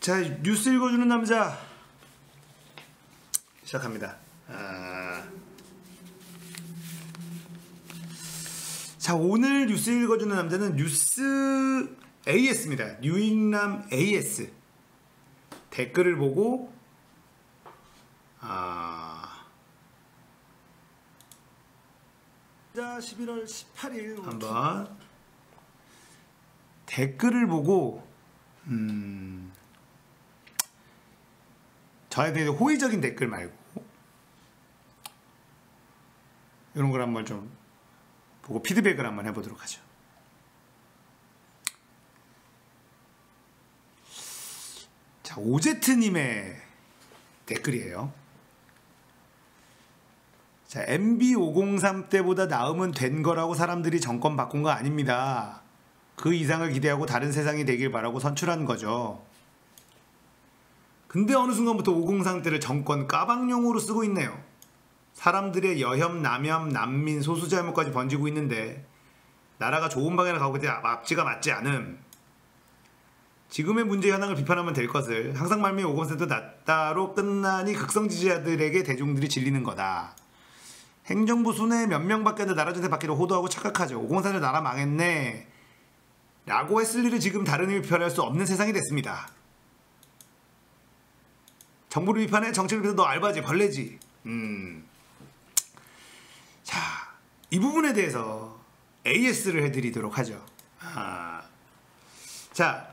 자, 뉴스 읽어주는 남자 시작합니다. 자, 오늘 뉴스 읽어주는 남자는 뉴스 AS입니다. 뉴잉남 AS. 댓글을 보고 11월 18일 한번 댓글을 보고 저에 대해 호의적인 댓글 말고 이런 걸 한번 좀 보고 피드백을 한번 해보도록 하죠. 자, 오제트님의 댓글이에요. 자, MB503 때보다 나으면 된 거라고 사람들이 정권 바꾼 거 아닙니다. 그 이상을 기대하고 다른 세상이 되길 바라고 선출한 거죠. 근데 어느 순간부터 503 때를 정권 까방용으로 쓰고 있네요. 사람들의 여혐, 남혐, 난민, 소수자 혐오까지 번지고 있는데 나라가 좋은 방향을 가고 있는데 앞지가 맞지 않음. 지금의 문제 현황을 비판하면 될 것을 항상 말미 503도 낫다로 끝나니 극성 지지자들에게 대중들이 질리는 거다. 행정부 순회 몇 명밖에 안 돼 나라 전세 받기를 호도하고 착각하죠. 503은 나라 망했네 라고 했을 일을 지금 다른 의미 표현할 수 없는 세상이 됐습니다. 정부를 비판해 정책을 비판해 너 알바지 벌레지. 자, 이 부분에 대해서 AS를 해드리도록 하죠. 자,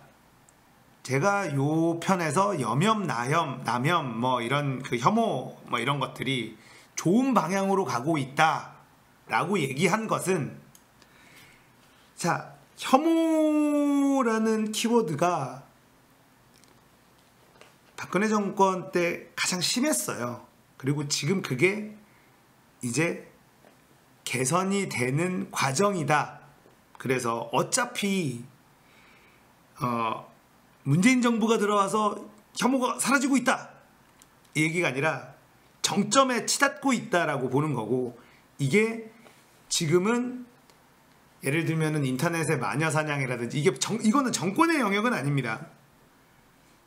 제가 요 편에서 여혐, 나혐, 남혐 뭐 이런 그 혐오 뭐 이런 것들이 좋은 방향으로 가고 있다라고 얘기한 것은, 자, 혐오라는 키워드가 박근혜 정권 때 가장 심했어요. 그리고 지금 그게 이제 개선이 되는 과정이다. 그래서 어차피 문재인 정부가 들어와서 혐오가 사라지고 있다 이 얘기가 아니라 정점에 치닫고 있다라고 보는 거고, 이게 지금은 예를 들면은 인터넷의 마녀 사냥이라든지 이거는 정권의 영역은 아닙니다.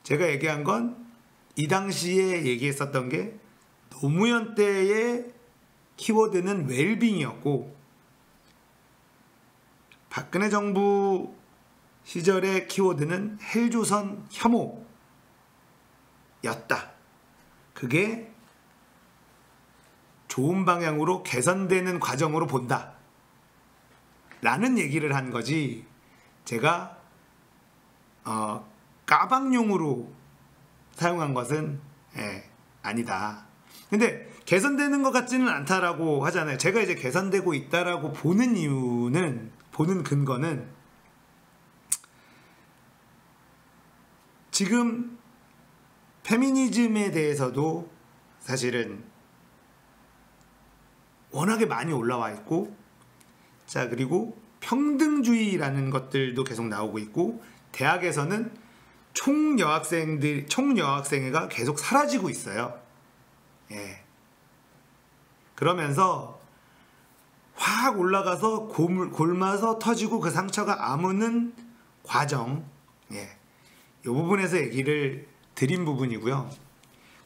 제가 얘기한 건 이 당시에 얘기했었던 게 노무현 때의 키워드는 웰빙이었고 박근혜 정부 시절의 키워드는 헬조선 혐오였다. 그게 좋은 방향으로 개선되는 과정으로 본다 라는 얘기를 한 거지, 제가 까방용으로 사용한 것은 아니다. 근데 개선되는 것 같지는 않다라고 하잖아요. 제가 이제 개선되고 있다라고 보는 이유는, 보는 근거는 지금 페미니즘에 대해서도 사실은 워낙에 많이 올라와 있고, 자, 그리고 평등주의라는 것들도 계속 나오고 있고, 대학에서는 총여학생회가 계속 사라지고 있어요. 그러면서 확 올라가서 골마서 터지고 그 상처가 아무는 과정, 이 부분에서 얘기를 드린 부분이고요.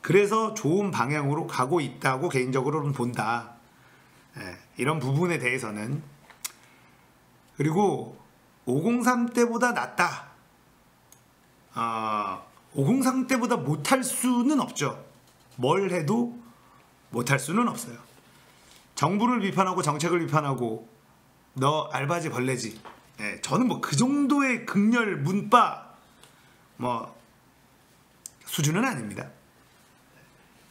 그래서 좋은 방향으로 가고 있다고 개인적으로는 본다. 이런 부분에 대해서는. 그리고 503 때보다 낫다. 503 때보다 못할 수는 없죠. 뭘 해도 못할 수는 없어요. 정부를 비판하고 정책을 비판하고 너 알바지 벌레지. 저는 뭐 그 정도의 극렬 문파 뭐 수준은 아닙니다.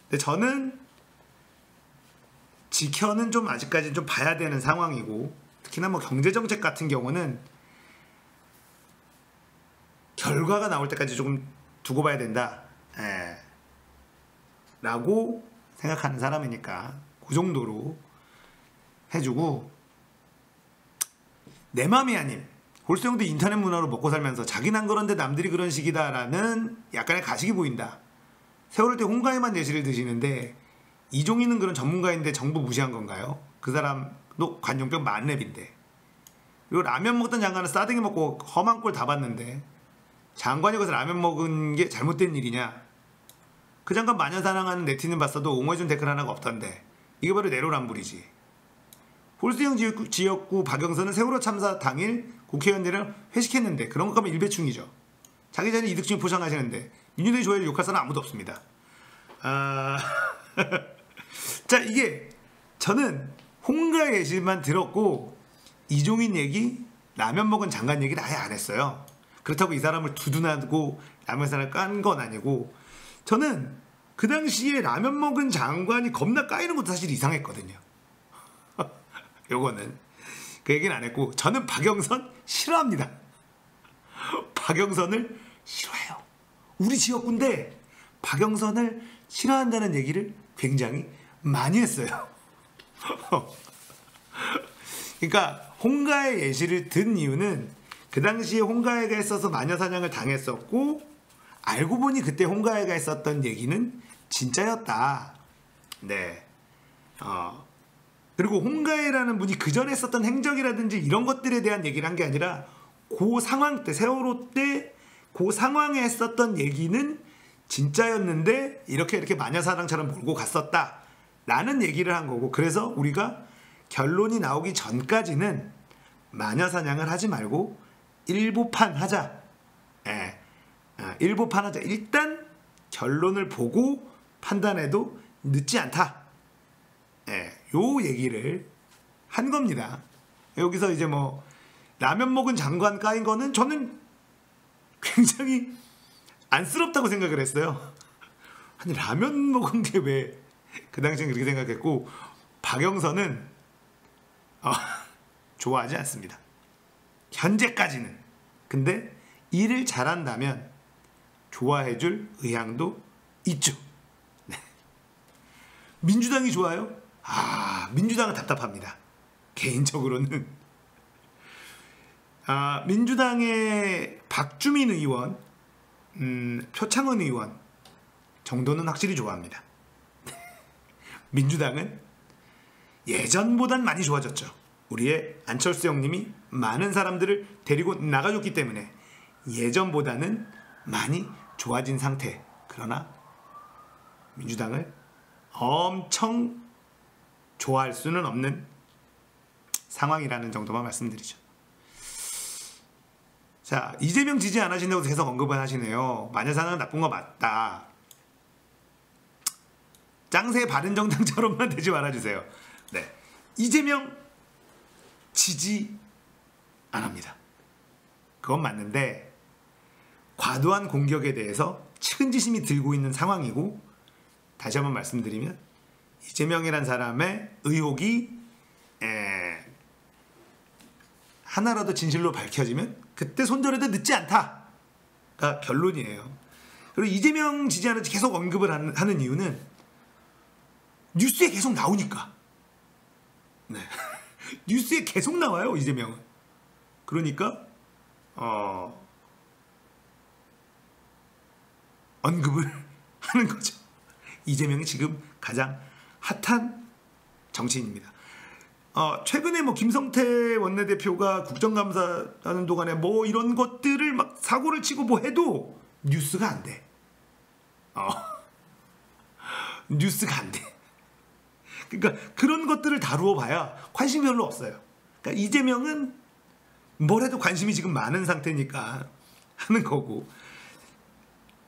근데 저는 지켜는 좀 아직까지 좀 봐야 되는 상황이고, 특히나 뭐 경제정책 같은 경우는 결과가 나올 때까지 조금 두고 봐야 된다 라고 생각하는 사람이니까 그 정도로 해주고, 내 맘이 아닌 홀수형도 인터넷 문화로 먹고 살면서 자기는 그런데 남들이 그런 식이다 라는 약간의 가식이 보인다. 세월호 때 홍가에만 예시를 드시는데 이종희는 그런 전문가인데 정부 무시한 건가요? 그 사람도 관용병 만렙인데, 그리고 라면 먹던 장관은 싸대기 먹고 험한 꼴 다 봤는데 장관이 거기서 라면 먹은 게 잘못된 일이냐? 그 장관 마녀 사랑하는 네티즌 봤어도 옹호해준 댓글 하나가 없던데 이게 바로 내로남불이지. 홀수형 지역구 박영선은 세월호 참사 당일 국회의원들이랑 회식했는데 그런 것 가면 일배충이죠. 자기 자신의 이득충 포장하시는데 민주당이 좋아해서 욕할 사람 아무도 없습니다. 자, 이게 저는 홍가의 예시만 들었고 이종인 얘기, 라면 먹은 장관 얘기를 아예 안 했어요. 그렇다고 이 사람을 두둔하고 라면 사람을 깐 건 아니고, 저는 그 당시에 라면 먹은 장관이 겁나 까이는 것도 사실 이상했거든요. 요거는 그 얘기는 안 했고, 저는 박영선 싫어합니다. 박영선을 싫어해요. 우리 지역구인데 박영선을 싫어한다는 얘기를 굉장히 많이 했어요. 그러니까 홍가의 예시를 든 이유는 그 당시에 홍가애가 했어서 마녀사냥을 당했었고, 알고 보니 그때 홍가애가 했었던 얘기는 진짜였다. 네. 그리고 홍가애라는 분이 그 전에 했었던 행적이라든지 이런 것들에 대한 얘기를 한 게 아니라 그 상황 때, 세월호 때 그 상황에 했었던 얘기는 진짜였는데 이렇게 마녀사냥처럼 몰고 갔었다 라는 얘기를 한 거고, 그래서 우리가 결론이 나오기 전까지는 마녀사냥을 하지 말고 일보판 하자. 일보판 하자. 일단 결론을 보고 판단해도 늦지 않다. 요 얘기를 한 겁니다. 여기서 이제 뭐 라면 먹은 장관 까인 거는 저는 굉장히 안쓰럽다고 생각을 했어요. 아니, 라면 먹은 게 왜 그 당시엔 그렇게 생각했고, 박영선은 좋아하지 않습니다. 현재까지는. 근데 일을 잘한다면 좋아해줄 의향도 있죠. 네. 민주당이 좋아요? 민주당은 답답합니다. 개인적으로는. 민주당의 박주민 의원, 표창원 의원 정도는 확실히 좋아합니다. 민주당은 예전보단 많이 좋아졌죠. 우리의 안철수 형님이 많은 사람들을 데리고 나가줬기 때문에 예전보다는 많이 좋아진 상태. 그러나 민주당을 엄청 좋아할 수는 없는 상황이라는 정도만 말씀드리죠. 자, 이재명 지지 안 하신다고 계속 언급을 하시네요. 마녀사냥은 나쁜 거 맞다. 짱새 바른정당처럼만 되지 말아주세요. 네, 이재명 지지 안 합니다. 그건 맞는데 과도한 공격에 대해서 측은지심이 들고 있는 상황이고, 다시 한번 말씀드리면 이재명이란 사람의 의혹이 하나라도 진실로 밝혀지면 그때 손절해도 늦지 않다가 결론이에요. 그리고 이재명 지지하는지 계속 언급을 하는 이유는 뉴스에 계속 나오니까. 네. 뉴스에 계속 나와요, 이재명은. 그러니까 언급을 하는 거죠. 이재명이 지금 가장 핫한 정치인입니다. 최근에 뭐 김성태 원내대표가 국정감사 하는 동안에 뭐 이런 것들을 막 사고를 치고 뭐 해도 뉴스가 안 돼. 뉴스가 안 돼. 그러니까 그런 것들을 다루어 봐야 관심이 별로 없어요. 그러니까 이재명은 뭘 해도 관심이 지금 많은 상태니까 하는 거고,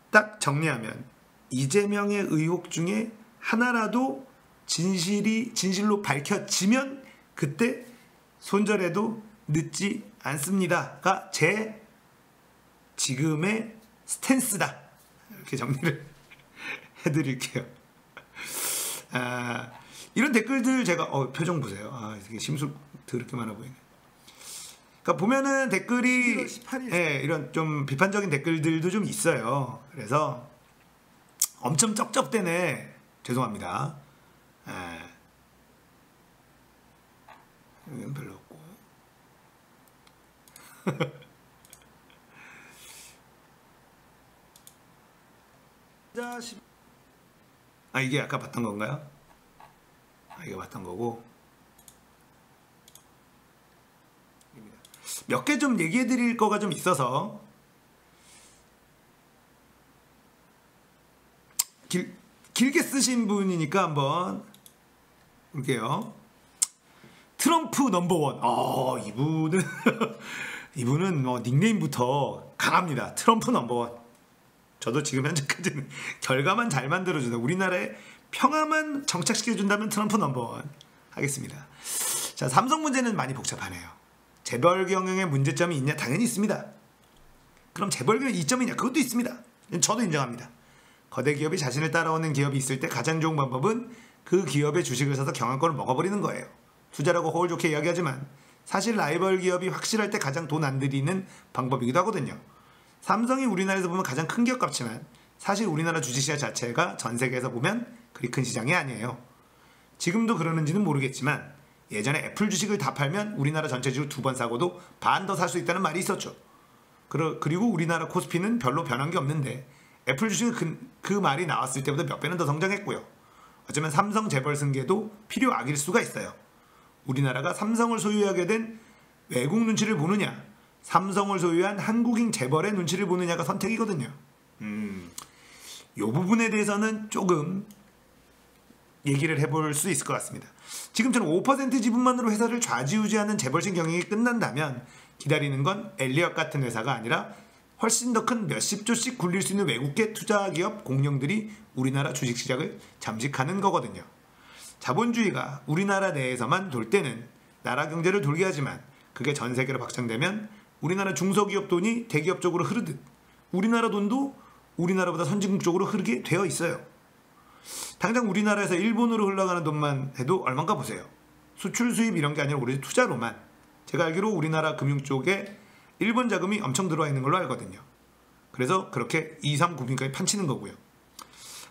딱 정리하면 이재명의 의혹 중에 하나라도 진실로 밝혀지면 그때 손절해도 늦지 않습니다가 제 지금의 스탠스다. 이렇게 정리를 해드릴게요. 이런 댓글들 제가 표정 보세요. 되게 심술 더럽게 많아 보이네. 그러니까 보면은 댓글이 이런 좀 비판적인 댓글들도 좀 있어요. 그래서 엄청 쩝쩝대네. 죄송합니다. 여기는 별로 없고. 이게 아까 봤던 건가요? 이게 봤던 거고. 몇 개 좀 얘기해 드릴 거가 좀 있어서 길게 쓰신 분이니까 한번 볼게요. 트럼프 넘버원. 이분은 이분은 뭐 닉네임부터 강합니다. 트럼프 넘버원. 저도 지금 현재까지는 결과만 잘 만들어준다. 우리나라의 평화만 정착시켜준다면 트럼프 넘버원 하겠습니다. 자, 삼성 문제는 많이 복잡하네요. 재벌 경영에 문제점이 있냐? 당연히 있습니다. 그럼 재벌 경영 이점이 있냐? 그것도 있습니다. 저도 인정합니다. 거대 기업이 자신을 따라오는 기업이 있을 때 가장 좋은 방법은 그 기업의 주식을 사서 경영권을 먹어버리는 거예요. 투자라고 허울 좋게 이야기하지만 사실 라이벌 기업이 확실할 때 가장 돈 안 들이는 방법이기도 하거든요. 삼성이 우리나라에서 보면 가장 큰 기업 같지만 사실 우리나라 주식시장 자체가 전 세계에서 보면 그리 큰 시장이 아니에요. 지금도 그러는지는 모르겠지만 예전에 애플 주식을 다 팔면 우리나라 전체 주식 2번 사고도 반 더 살 수 있다는 말이 있었죠. 그리고 우리나라 코스피는 별로 변한 게 없는데 애플 주식은 그 말이 나왔을 때보다 몇 배는 더 성장했고요. 어쩌면 삼성 재벌 승계도 필요 악일 수가 있어요. 우리나라가 삼성을 소유하게 된 외국 눈치를 보느냐, 삼성을 소유한 한국인 재벌의 눈치를 보느냐가 선택이거든요. 이 부분에 대해서는 조금 얘기를 해볼 수 있을 것 같습니다. 지금처럼 5% 지분만으로 회사를 좌지우지하는 재벌식 경영이 끝난다면 기다리는 건 엘리엇 같은 회사가 아니라 훨씬 더 큰 몇십 조씩 굴릴 수 있는 외국계 투자기업 공룡들이 우리나라 주식시장을 잠식하는 거거든요. 자본주의가 우리나라 내에서만 돌 때는 나라 경제를 돌게 하지만 그게 전 세계로 확장되면 우리나라 중소기업 돈이 대기업 쪽으로 흐르듯 우리나라 돈도 우리나라보다 선진국 쪽으로 흐르게 되어 있어요. 당장 우리나라에서 일본으로 흘러가는 돈만 해도 얼마인가 보세요. 수출 수입 이런 게 아니라 오로지 투자로만. 제가 알기로 우리나라 금융 쪽에 일본 자금이 엄청 들어와 있는 걸로 알거든요. 그래서 그렇게 2, 3, 9빈까지 판치는 거고요.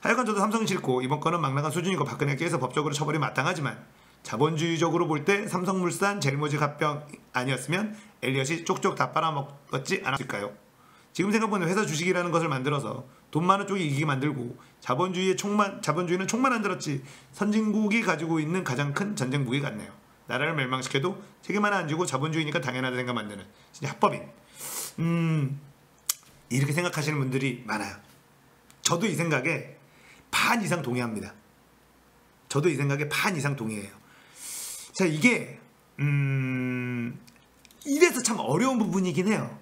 하여간 저도 삼성이 싫고 이번 건은 망랑한 수준이고 박근혜 깨서 법적으로 처벌이 마땅하지만 자본주의적으로 볼 때 삼성물산 제일모직 합병 아니었으면 엘리엇이 쪽쪽 다 빨아먹었지 않았을까요? 지금 생각보면 회사 주식이라는 것을 만들어서 돈 많은 쪽이 이기게 만들고 자본주의는 총만 안 들었지 선진국이 가지고 있는 가장 큰 전쟁 무기 같네요. 나라를 멸망시켜도 책임 하나 안 지고 자본주의니까 당연하다 생각 만드는 진짜 합법인. 이렇게 생각하시는 분들이 많아요. 저도 이 생각에 반 이상 동의합니다. 저도 이 생각에 반 이상 동의해요. 자, 이게 이래서 참 어려운 부분이긴 해요.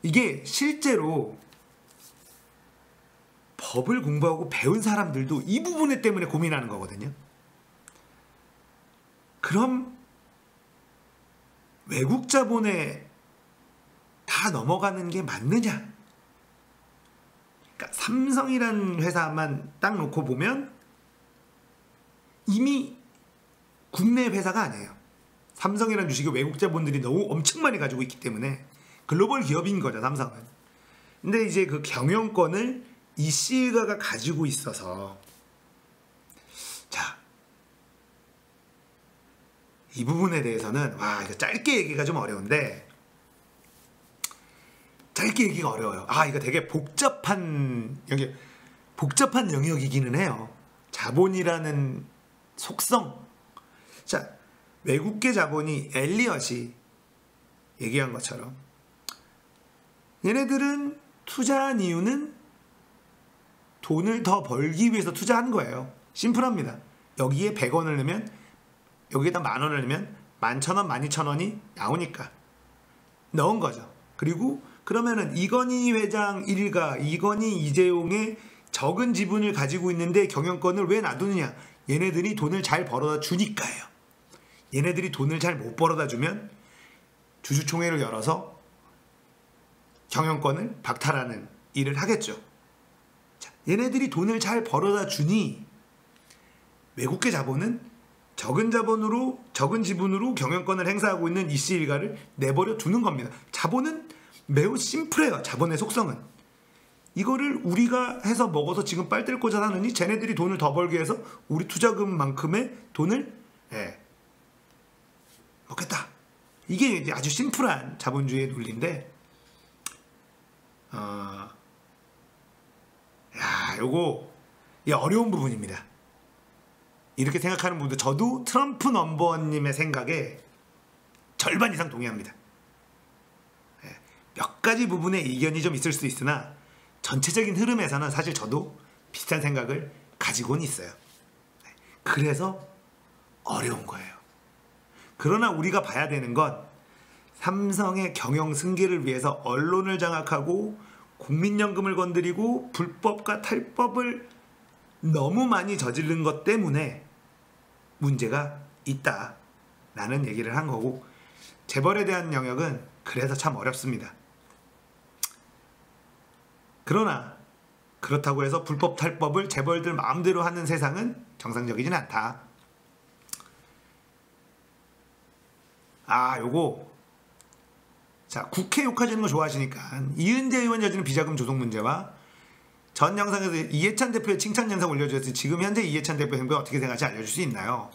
이게 실제로 법을 공부하고 배운 사람들도 이 부분 때문에 고민하는 거거든요. 그럼 외국 자본에 다 넘어가는 게 맞느냐? 그러니까 삼성이라는 회사만 딱 놓고 보면 이미 국내 회사가 아니에요. 삼성이라는 주식이 외국 자본들이 너무 엄청 많이 가지고 있기 때문에 글로벌 기업인 거죠, 삼성은. 근데 이제 그 경영권을 이씨일가가 가지고 있어서 자, 이 부분에 대해서는 이거 짧게 얘기가 좀 어려운데 짧게 얘기가 어려워요. 이거 되게 복잡한 영역이기는 해요. 자본이라는 속성. 자, 외국계 자본이 엘리엇이 얘기한 것처럼 얘네들은 투자한 이유는 돈을 더 벌기 위해서 투자한 거예요. 심플합니다. 여기에 100원을 넣으면 여기에다 10,000원을 넣으면 11,000원, 12,000원이 나오니까 넣은 거죠. 그리고 그러면은 이건희 회장 일가, 이건희 이재용의 적은 지분을 가지고 있는데 경영권을 왜 놔두느냐? 얘네들이 돈을 잘 벌어다 주니까요. 얘네들이 돈을 잘 못 벌어다 주면 주주총회를 열어서 경영권을 박탈하는 일을 하겠죠. 자, 얘네들이 돈을 잘 벌어다 주니 외국계 자본은 적은 지분으로 경영권을 행사하고 있는 이씨 일가를 내버려 두는 겁니다. 자본은 매우 심플해요. 자본의 속성은. 이거를 우리가 해서 먹어서 지금 빨대를 꽂아 하느니 쟤네들이 돈을 더 벌기 위해서 우리 투자금만큼의 돈을 먹겠다. 이게 이제 아주 심플한 자본주의의 논리인데 요거 어려운 부분입니다. 이렇게 생각하는 분들, 저도 트럼프 넘버원님의 생각에 절반 이상 동의합니다. 몇 가지 부분에 이견이 좀 있을 수 있으나 전체적인 흐름에서는 사실 저도 비슷한 생각을 가지고는 있어요. 그래서 어려운 거예요. 그러나 우리가 봐야 되는 건 삼성의 경영 승계를 위해서 언론을 장악하고 국민연금을 건드리고 불법과 탈법을 너무 많이 저지른 것 때문에 문제가 있다라는 얘기를 한 거고, 재벌에 대한 영역은 그래서 참 어렵습니다. 그러나 그렇다고 해서 불법 탈법을 재벌들 마음대로 하는 세상은 정상적이진 않다. 요거 자, 국회 욕하시는 거 좋아하시니까 이은재 의원 여지는 비자금 조성 문제와 전 영상에서 이해찬 대표의 칭찬 영상 올려주셨어요. 지금 현재 이해찬 대표 행보에 어떻게 생각하지 알려줄 수 있나요?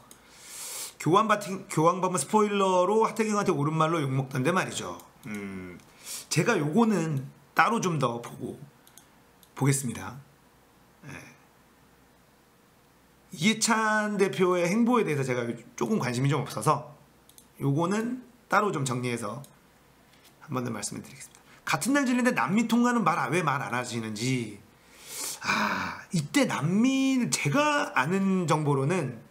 교황 버문 스포일러로 하태경한테 옳은 말로 욕먹던데 말이죠. 제가 요거는 따로 좀 더 보겠습니다. 이해찬 대표의 행보에 대해서 제가 조금 관심이 좀 없어서 요거는 따로 좀 정리해서 한 번 더 말씀을 드리겠습니다. 같은 날 질린데 난민 통과는 왜 말 안 하시는지. 이때 난민, 제가 아는 정보로는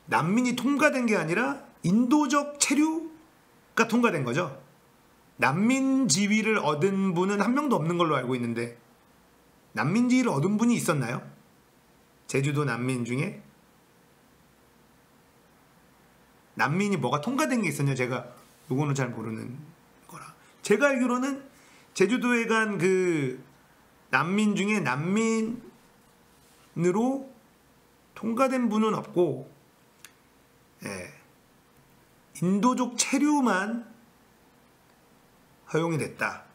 난민이 통과된 게 아니라 인도적 체류가 통과된 거죠. 난민 지위를 얻은 분은 한 명도 없는 걸로 알고 있는데, 난민 지위를 얻은 분이 있었나요? 제주도 난민 중에 난민이 뭐가 통과된 게 있었냐, 제가 요거는 잘 모르는 거라. 제가 알기로는 제주도에 간 그 난민 중에 난민으로 통과된 분은 없고, 인도적 체류만 허용이 됐다.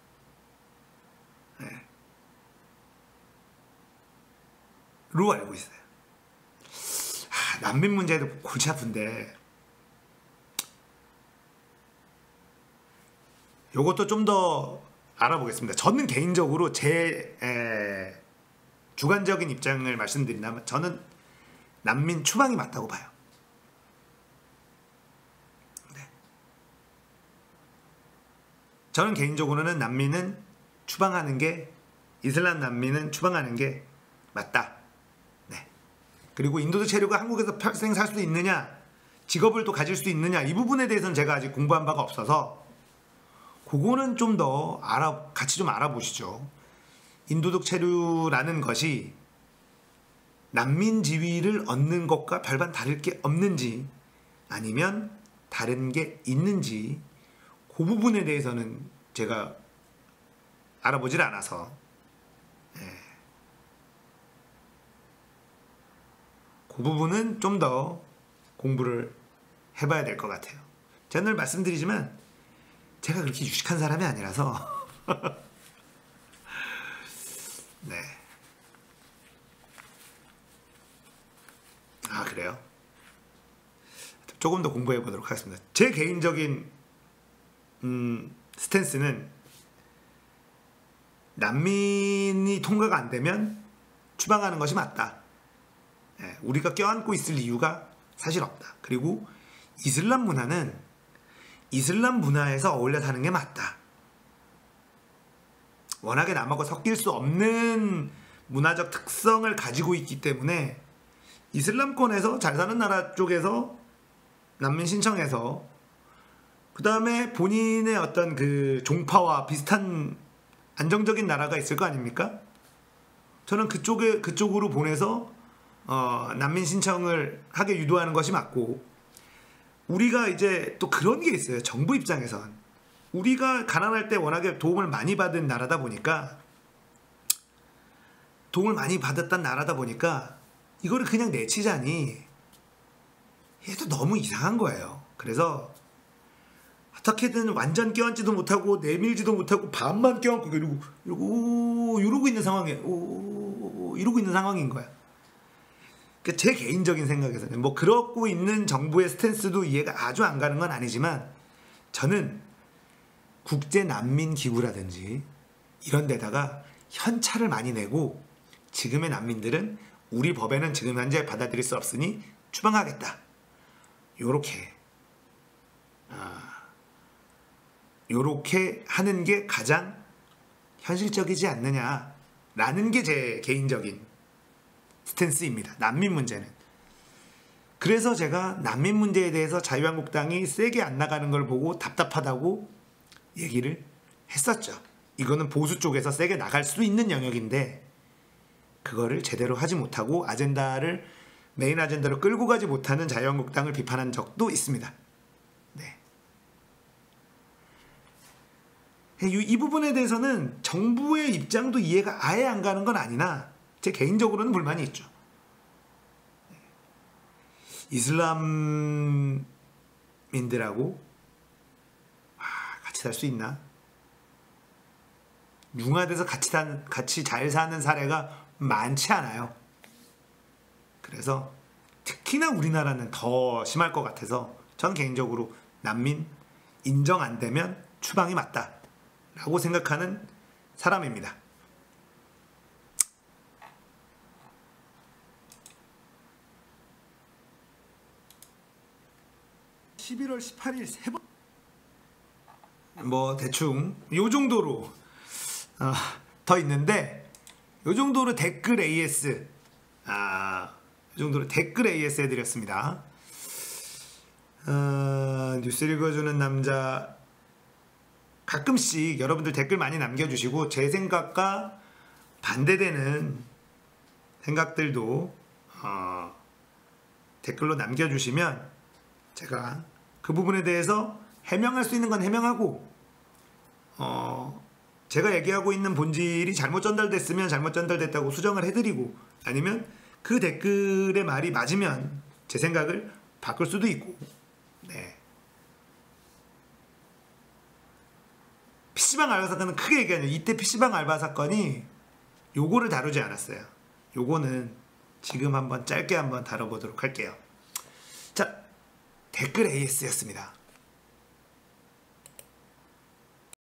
로 알고 있어요. 난민 문제도 골치 아픈데 요것도 좀 더 알아보겠습니다. 저는 개인적으로 제 주관적인 입장을 말씀드린다면 저는 난민 추방이 맞다고 봐요. 저는 개인적으로는 난민은 추방하는 게, 이슬람 난민은 추방하는 게 맞다. 그리고 인도적 체류가 한국에서 평생 살 수 있느냐, 직업을 또 가질 수 있느냐, 이 부분에 대해서는 제가 아직 공부한 바가 없어서 그거는 좀 더 같이 좀 알아보시죠. 인도적 체류라는 것이 난민 지위를 얻는 것과 별반 다를 게 없는지 아니면 다른 게 있는지, 그 부분에 대해서는 제가 알아보질 않아서 그 부분은 좀 더 공부를 해봐야 될 것 같아요. 제가 늘 말씀드리지만 제가 그렇게 유식한 사람이 아니라서 네. 그래요? 조금 더 공부해 보도록 하겠습니다. 제 개인적인 스탠스는 난민이 통과가 안 되면 추방하는 것이 맞다. 우리가 껴안고 있을 이유가 사실 없다. 그리고 이슬람 문화는 이슬람 문화에서 어울려 사는 게 맞다. 워낙에 남하고 섞일 수 없는 문화적 특성을 가지고 있기 때문에 이슬람권에서 잘 사는 나라 쪽에서 난민 신청해서 그 다음에 본인의 어떤 그 종파와 비슷한 안정적인 나라가 있을 거 아닙니까? 저는 그쪽으로 보내서 난민 신청을 하게 유도하는 것이 맞고, 우리가 이제 또 그런 게 있어요. 정부 입장에선 우리가 가난할 때 워낙에 도움을 많이 받은 나라다 보니까, 이거를 그냥 내치자니 얘도 너무 이상한 거예요. 그래서 어떻게든 완전 껴안지도 못하고 내밀지도 못하고 반만 껴안고 이러고 있는 상황인 거야. 그러니까 제 개인적인 생각에서는 뭐 그러고 있는 정부의 스탠스도 이해가 아주 안 가는 건 아니지만, 저는 국제 난민 기구라든지 이런 데다가 현찰을 많이 내고 지금의 난민들은 우리 법에는 지금 현재 받아들일 수 없으니 추방하겠다, 요렇게 하는 게 가장 현실적이지 않느냐라는 게 제 개인적인 스탠스입니다. 난민 문제는. 그래서 제가 난민 문제에 대해서 자유한국당이 세게 안 나가는 걸 보고 답답하다고 얘기를 했었죠. 이거는 보수 쪽에서 세게 나갈 수 있는 영역인데 그거를 제대로 하지 못하고 메인 아젠다로 끌고 가지 못하는 자유한국당을 비판한 적도 있습니다. 네. 이 부분에 대해서는 정부의 입장도 이해가 아예 안 가는 건 아니나 제 개인적으로는 불만이 있죠. 이슬람민들하고 같이 살 수 있나? 융화돼서 같이 잘 사는 사례가 많지 않아요. 그래서 특히나 우리나라는 더 심할 것 같아서 전 개인적으로 난민 인정 안 되면 추방이 맞다라고 생각하는 사람입니다. (11월 18일) 세 번 뭐 대충 요 정도로 더 있는데 요 정도로 댓글 AS 이 정도로 댓글 AS 해드렸습니다. 뉴스 읽어주는 남자 가끔씩 여러분들 댓글 많이 남겨주시고 제 생각과 반대되는 생각들도 댓글로 남겨주시면 제가 그 부분에 대해서 해명할 수 있는 건 해명하고 제가 얘기하고 있는 본질이 잘못 전달됐으면 잘못 전달됐다고 수정을 해드리고 아니면 그 댓글의 말이 맞으면 제 생각을 바꿀 수도 있고 네. PC방 알바 사건은 크게 얘기하죠. 이때 PC방 알바 사건이 요거를 다루지 않았어요. 요거는 지금 한번 짧게 한번 다뤄보도록 할게요. 자, 댓글 AS였습니다.